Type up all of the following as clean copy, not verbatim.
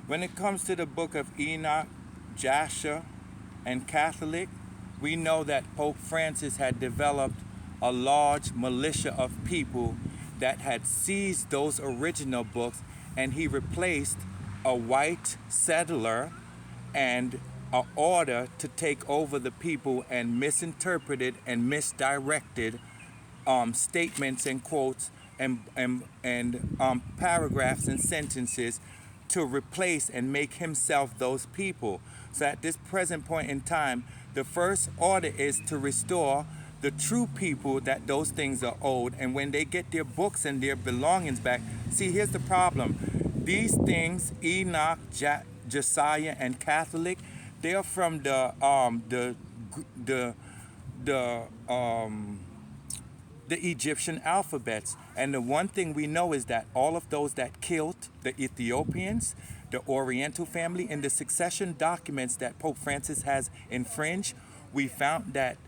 When it comes to the book of Enoch, Jasher, and Catholic, we know that Pope Francis had developed a large militia of people that had seized those original books, and he replaced a white settler and an order to take over the people and misinterpreted and misdirected statements and quotes and paragraphs and sentences to replace and make himself those people. So at this present point in time, the first order is to restore the true people that those things are owed. And when they get their books and their belongings back, see, here's the problem. These things, Enoch, Josiah, and Catholic, they're from the the Egyptian alphabets. And the one thing we know is that all of those that killed the Ethiopians, the Oriental family, in the succession documents that Pope Francis has infringed, we found that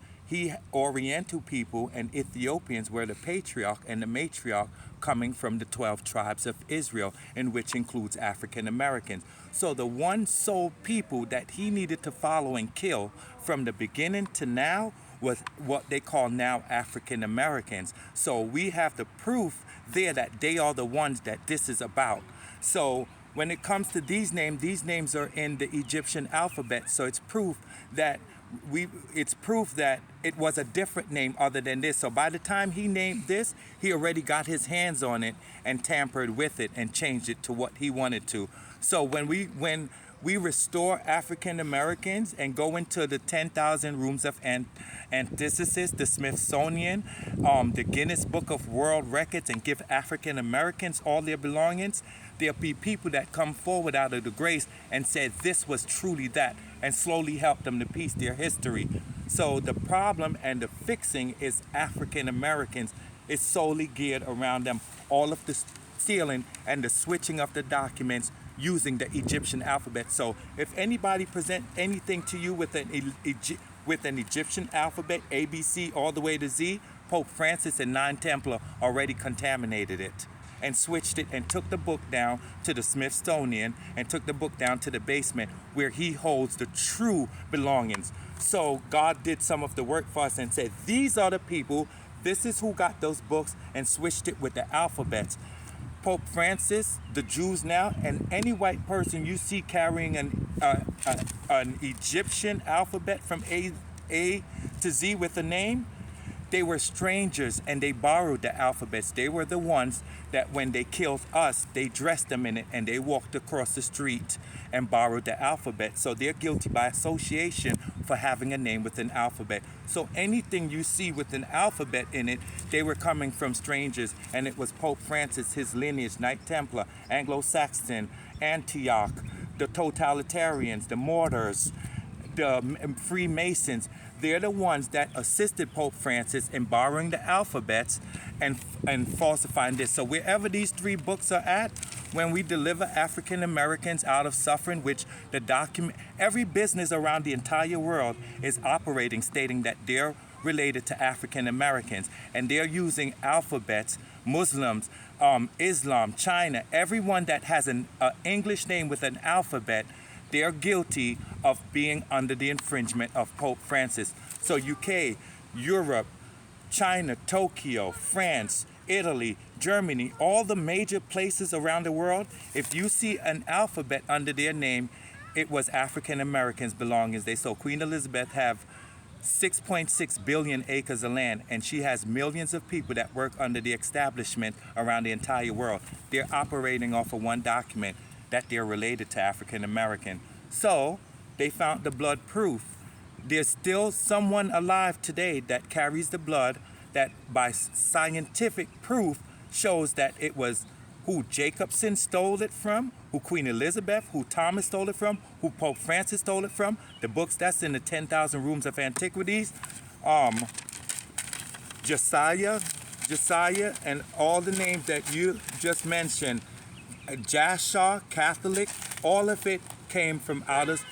Oriental people and Ethiopians were the patriarch and the matriarch coming from the 12 tribes of Israel, in which includes African Americans. So the one sole people that he needed to follow and kill from the beginning to now was what they call now African Americans. So we have the proof there that they are the ones that this is about. So when it comes to these names are in the Egyptian alphabet. So it's proof that it was a different name other than this. So by the time he named this, he already got his hands on it and tampered with it and changed it to what he wanted to. So when we restore African Americans and go into the 10,000 rooms of antithesis, the Smithsonian, the Guinness Book of World Records, and give African Americans all their belongings, there'll be people that come forward out of the grace and said this was truly that, and slowly help them to piece their history. So the problem and the fixing is African Americans. It's solely geared around them. All of the stealing and the switching of the documents using the Egyptian alphabet. So if anybody present anything to you with an Egyptian alphabet, ABC all the way to Z, Pope Francis and Nine Templar already contaminated it and switched it and took the book down to the Smithsonian and took the book down to the basement where he holds the true belongings. So God did some of the work for us and said, these are the people, this is who got those books, and switched it with the alphabets. Pope Francis, the Jews now, and any white person you see carrying an Egyptian alphabet from A to Z with a name, they were strangers and they borrowed the alphabets. They were the ones that when they killed us, they dressed them in it and they walked across the street and borrowed the alphabet. So they're guilty by association for having a name with an alphabet. So anything you see with an alphabet in it, they were coming from strangers. And it was Pope Francis, his lineage, Knight Templar, Anglo-Saxon, Antioch, the totalitarians, the Mortars, the Freemasons. They're the ones that assisted Pope Francis in borrowing the alphabets and falsifying this. So wherever these three books are at, when we deliver African Americans out of suffering, which the document, every business around the entire world is operating, stating that they're related to African Americans, and they're using alphabets, Muslims, Islam, China, everyone that has an English name with an alphabet, they're guilty of being under the infringement of Pope Francis. So UK, Europe, China, Tokyo, France, Italy, Germany, all the major places around the world, if you see an alphabet under their name, it was African Americans' belongings. They saw Queen Elizabeth have 6.6 billion acres of land, and she has millions of people that work under the establishment around the entire world. They're operating off of one document that they're related to African American. So they found the blood proof. There's still someone alive today that carries the blood that by scientific proof shows that it was who Jacobson stole it from, who Queen Elizabeth, who Thomas stole it from, who Pope Francis stole it from. The books that's in the 10,000 rooms of antiquities, Josiah, and all the names that you just mentioned, Jasher, Catholic, all of it came from out of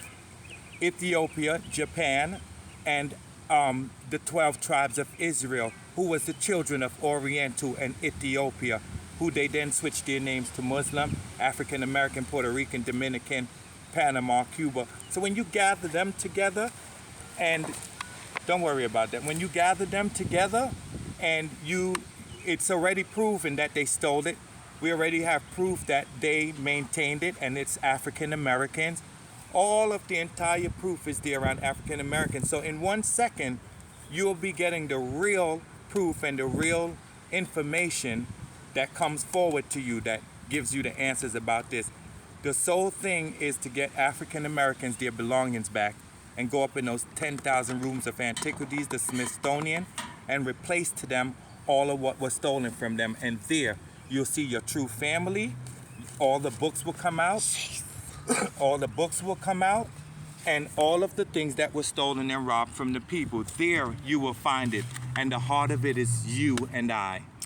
Ethiopia, Japan, and the 12 tribes of Israel, who was the children of Oriental and Ethiopia. who they then switched their names to Muslim, African American, Puerto Rican, Dominican, Panama, Cuba. So when you gather them together, and don't worry about that, when you gather them together and it's already proven that they stole it. We already have proof that they maintained it, and it's African Americans. All of the entire proof is there around African Americans. So in 1 second, you'll be getting the real proof and the real information that comes forward to you that gives you the answers about this. The sole thing is to get African Americans their belongings back and go up in those 10,000 rooms of antiquities, the Smithsonian, and replace to them all of what was stolen from them. And there, you'll see your true family. All the books will come out. All the books will come out. And all of the things that were stolen and robbed from the people. There, you will find it. And the heart of it is you and I.